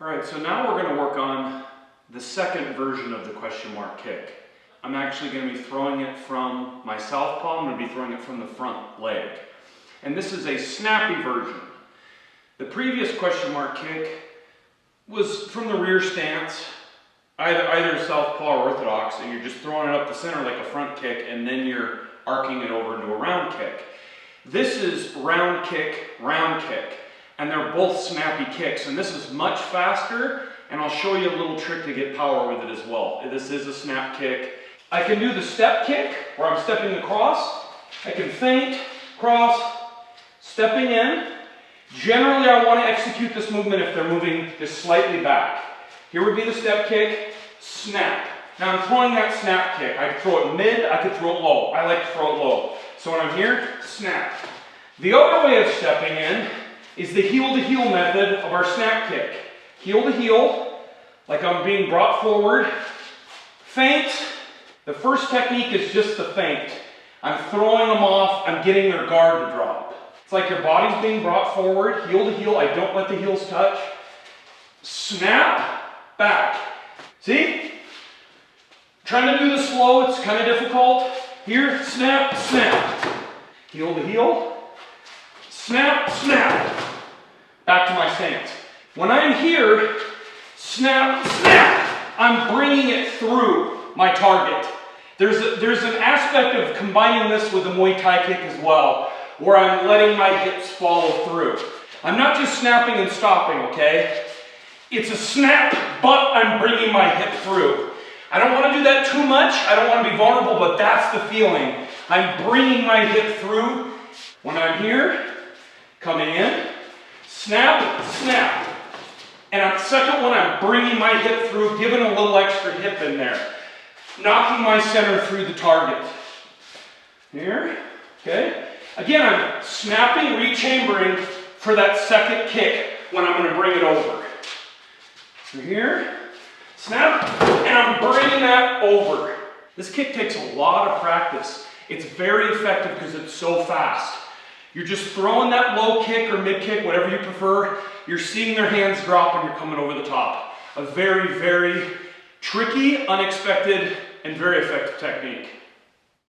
Alright, so now we're going to work on the second version of the question mark kick. I'm actually going to be throwing it from my southpaw. I'm going to be throwing it from the front leg. And this is a snappy version. The previous question mark kick was from the rear stance, either southpaw or orthodox, and you're just throwing it up the center like a front kick, and then you're arcing it over into a round kick. This is round kick, and they're both snappy kicks, and this is much faster, and I'll show you a little trick to get power with it as well. This is a snap kick. I can do the step kick, where I'm stepping across. I can feint, cross, stepping in. Generally, I want to execute this movement if they're moving just slightly back. Here would be the step kick, snap. Now I'm throwing that snap kick. I could throw it mid, I could throw it low. I like to throw it low. So when I'm here, snap. The other way of stepping in is the heel-to-heel method of our snap kick. Heel to heel, like I'm being brought forward. Feint. The first technique is just the feint. I'm throwing them off, I'm getting their guard to drop. It's like your body's being brought forward, heel to heel. I don't let the heels touch. Snap, back. See? Trying to do this slow, it's kind of difficult. Here, snap, snap. Heel to heel. Snap, snap. Back to my stance. When I'm here, snap, snap, I'm bringing it through my target. There's an aspect of combining this with the Muay Thai kick as well, where I'm letting my hips follow through. I'm not just snapping and stopping, okay? It's a snap, but I'm bringing my hip through. I don't want to do that too much. I don't want to be vulnerable, but that's the feeling. I'm bringing my hip through. When I'm here, coming in, snap, snap. And on the second one, I'm bringing my hip through, giving a little extra hip in there. Knocking my center through the target. Here, okay? Again, I'm snapping, rechambering for that second kick when I'm going to bring it over. So here, snap, and I'm bringing that over. This kick takes a lot of practice. It's very effective because it's so fast. You're just throwing that low kick or mid kick, whatever you prefer. You're seeing their hands drop and you're coming over the top. A very, very tricky, unexpected, and very effective technique.